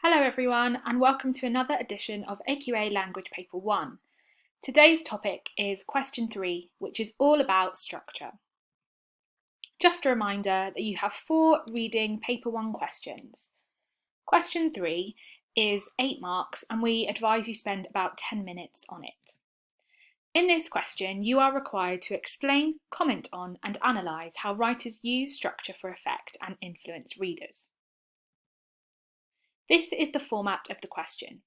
Hello everyone and welcome to another edition of AQA Language Paper 1. Today's topic is question 3, which is all about structure. Just a reminder that you have 4 reading paper 1 questions. Question 3 is 8 marks and we advise you spend about 10 minutes on it. In this question, you are required to explain, comment on and analyse how writers use structure for effect and influence readers. This is the format of the question.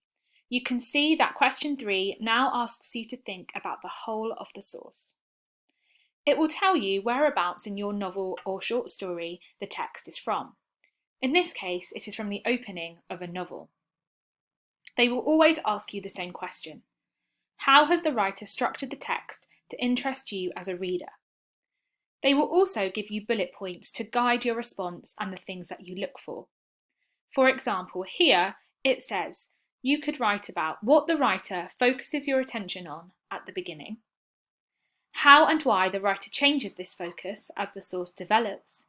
You can see that question 3 now asks you to think about the whole of the source. It will tell you whereabouts in your novel or short story the text is from. In this case, it is from the opening of a novel. They will always ask you the same question. How has the writer structured the text to interest you as a reader? They will also give you bullet points to guide your response and the things that you look for. For example, here it says you could write about what the writer focuses your attention on at the beginning, how and why the writer changes this focus as the source develops,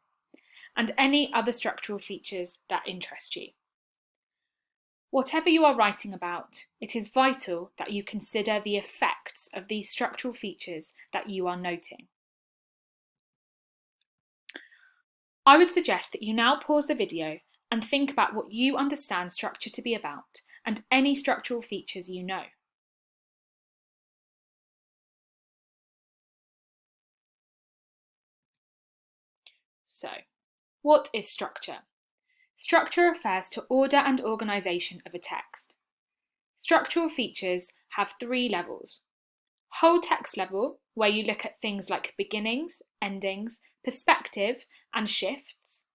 and any other structural features that interest you. Whatever you are writing about, it is vital that you consider the effects of these structural features that you are noting. I would suggest that you now pause the video and think about what you understand structure to be about and any structural features you know. So, what is structure? Structure refers to order and organisation of a text. Structural features have 3 levels. Whole text level, where you look at things like beginnings, endings, perspective and shifts.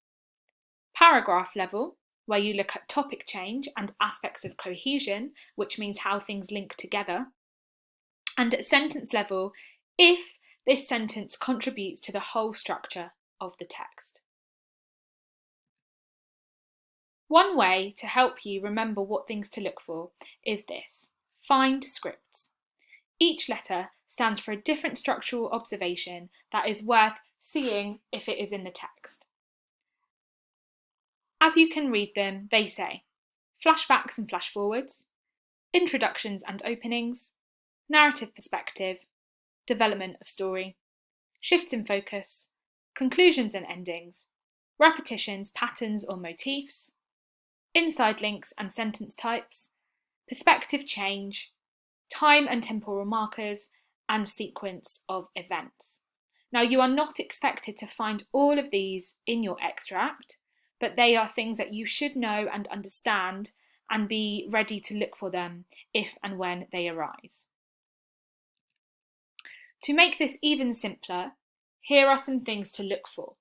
Paragraph level, where you look at topic change and aspects of cohesion, which means how things link together. And at sentence level, if this sentence contributes to the whole structure of the text. One way to help you remember what things to look for is this: find scripts. Each letter stands for a different structural observation that is worth seeing if it is in the text. As you can read them, they say flashbacks and flash forwards, introductions and openings, narrative perspective, development of story, shifts in focus, conclusions and endings, repetitions, patterns or motifs, inside links and sentence types, perspective change, time and temporal markers, and sequence of events. Now, you are not expected to find all of these in your extract, but they are things that you should know and understand and be ready to look for them if and when they arise. To make this even simpler, here are some things to look for.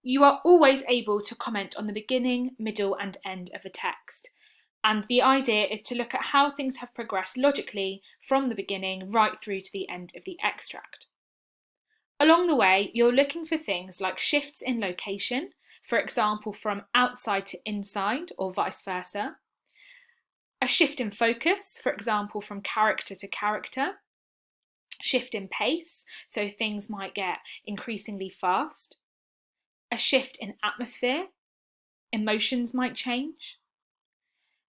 You are always able to comment on the beginning, middle and end of a text, and the idea is to look at how things have progressed logically from the beginning right through to the end of the extract. Along the way, you're looking for things like shifts in location, for example from outside to inside or vice versa, a shift in focus, for example from character to character, shift in pace, so things might get increasingly fast, a shift in atmosphere, emotions might change.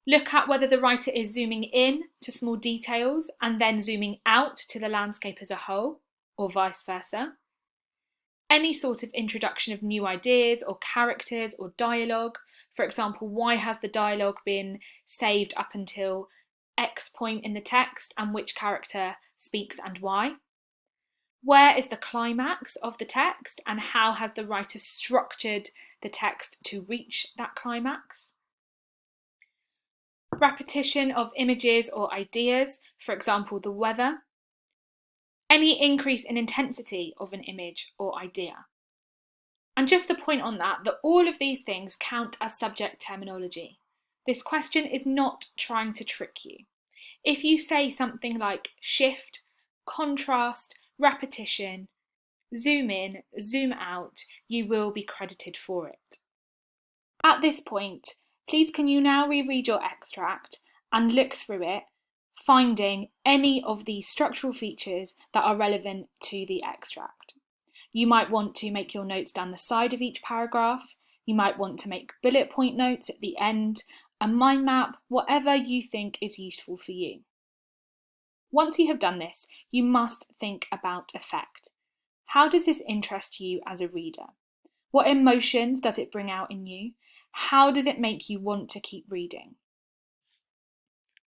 Look at whether the writer is zooming in to small details and then zooming out to the landscape as a whole, or vice versa. Any sort of introduction of new ideas or characters or dialogue. For example, why has the dialogue been saved up until X point in the text and which character speaks and why? Where is the climax of the text and how has the writer structured the text to reach that climax? Repetition of images or ideas, for example, the weather. Any increase in intensity of an image or idea. And just a point on that all of these things count as subject terminology. This question is not trying to trick you. If you say something like shift, contrast, repetition, zoom in, zoom out, you will be credited for it. At this point, please can you now reread your extract and look through it, finding any of the structural features that are relevant to the extract. You might want to make your notes down the side of each paragraph. You might want to make bullet point notes at the end a mind map, whatever you think is useful for you. Once you have done this, you must think about effect. How does this interest you as a reader? What emotions does it bring out in you? How does it make you want to keep reading?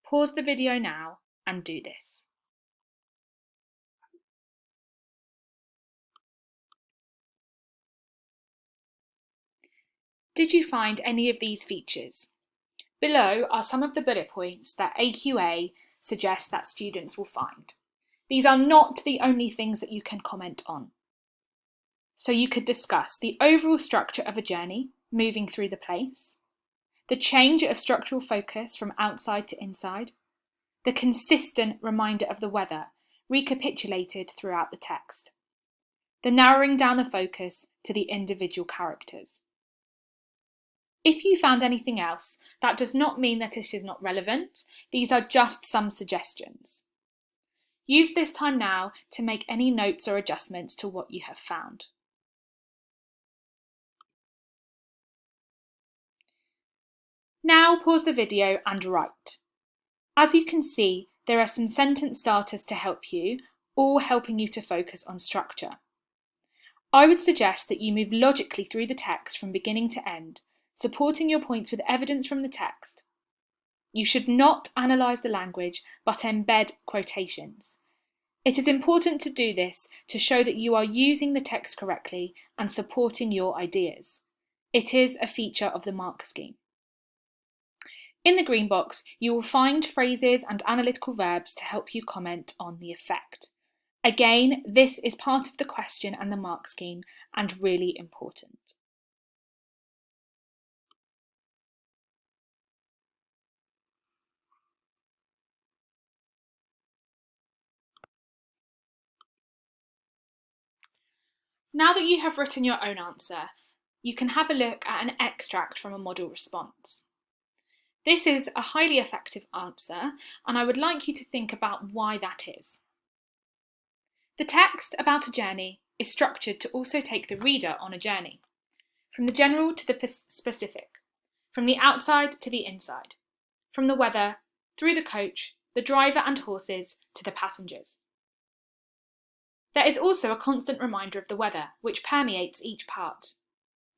Pause the video now and do this. Did you find any of these features? Below are some of the bullet points that AQA suggests that students will find. These are not the only things that you can comment on. So you could discuss the overall structure of a journey, moving through the place, the change of structural focus from outside to inside, the consistent reminder of the weather, recapitulated throughout the text, the narrowing down the focus to the individual characters. If you found anything else, that does not mean that it is not relevant. These are just some suggestions. Use this time now to make any notes or adjustments to what you have found. Now pause the video and write. As you can see, there are some sentence starters to help you, all helping you to focus on structure. I would suggest that you move logically through the text from beginning to end, supporting your points with evidence from the text. You should not analyse the language, but embed quotations. It is important to do this to show that you are using the text correctly and supporting your ideas. It is a feature of the mark scheme. In the green box, you will find phrases and analytical verbs to help you comment on the effect. Again, this is part of the question and the mark scheme and really important. Now that you have written your own answer, you can have a look at an extract from a model response. This is a highly effective answer, and I would like you to think about why that is. The text about a journey is structured to also take the reader on a journey, from the general to the specific, from the outside to the inside, from the weather, through the coach, the driver and horses, to the passengers. There is also a constant reminder of the weather, which permeates each part.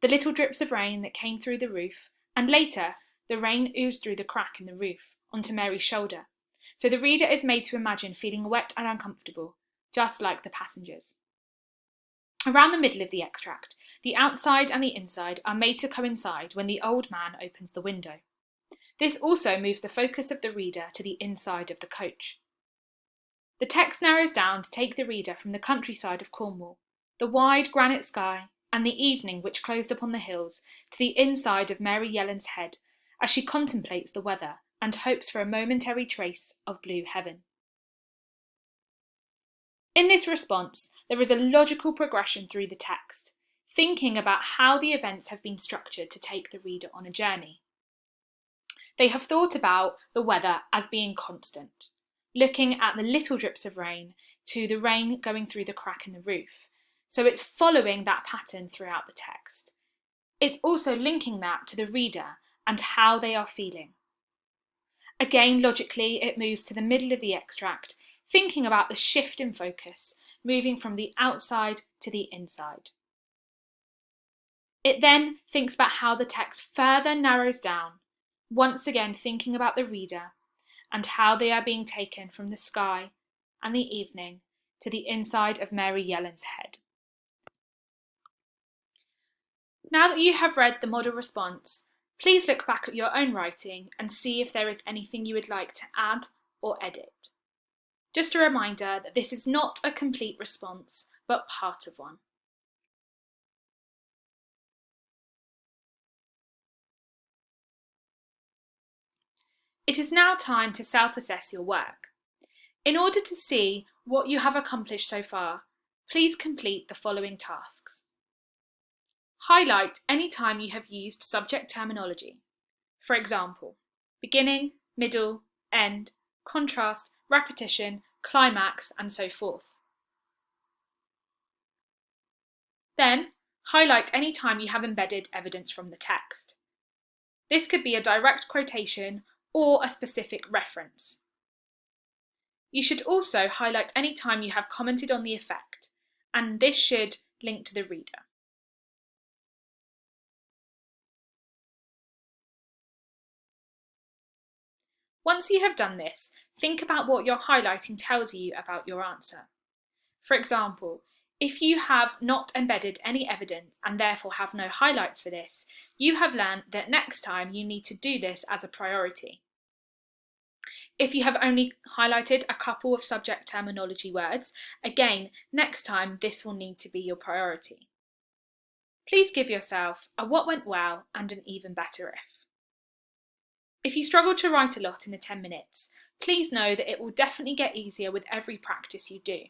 The little drips of rain that came through the roof, and later, the rain oozed through the crack in the roof, onto Mary's shoulder, so the reader is made to imagine feeling wet and uncomfortable, just like the passengers. Around the middle of the extract, the outside and the inside are made to coincide when the old man opens the window. This also moves the focus of the reader to the inside of the coach. The text narrows down to take the reader from the countryside of Cornwall, the wide granite sky, and the evening which closed upon the hills, to the inside of Mary Yellen's head, as she contemplates the weather and hopes for a momentary trace of blue heaven. In this response, there is a logical progression through the text, thinking about how the events have been structured to take the reader on a journey. They have thought about the weather as being constant, looking at the little drips of rain to the rain going through the crack in the roof. So it's following that pattern throughout the text. It's also linking that to the reader and how they are feeling. Again, logically, it moves to the middle of the extract, thinking about the shift in focus, moving from the outside to the inside. It then thinks about how the text further narrows down, once again thinking about the reader and how they are being taken from the sky and the evening to the inside of Mary Yellen's head. Now that you have read the model response, please look back at your own writing and see if there is anything you would like to add or edit. Just a reminder that this is not a complete response, but part of one. It is now time to self-assess your work. In order to see what you have accomplished so far, please complete the following tasks. Highlight any time you have used subject terminology. For example, beginning, middle, end, contrast, repetition, climax, and so forth. Then, highlight any time you have embedded evidence from the text. This could be a direct quotation or a specific reference. You should also highlight any time you have commented on the effect, and this should link to the reader. Once you have done this, think about what your highlighting tells you about your answer. For example, if you have not embedded any evidence and therefore have no highlights for this, you have learned that next time you need to do this as a priority. If you have only highlighted a couple of subject terminology words, again, next time this will need to be your priority. Please give yourself a what went well and an even better if. If you struggle to write a lot in the 10 minutes, please know that it will definitely get easier with every practice you do.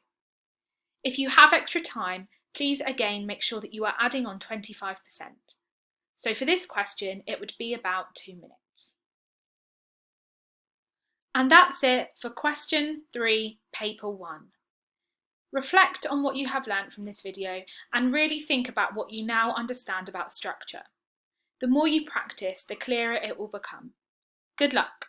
If you have extra time, please again make sure that you are adding on 25%. So for this question, it would be about 2 minutes. And that's it for question 3, paper 1. Reflect on what you have learnt from this video and really think about what you now understand about structure. The more you practice, the clearer it will become. Good luck!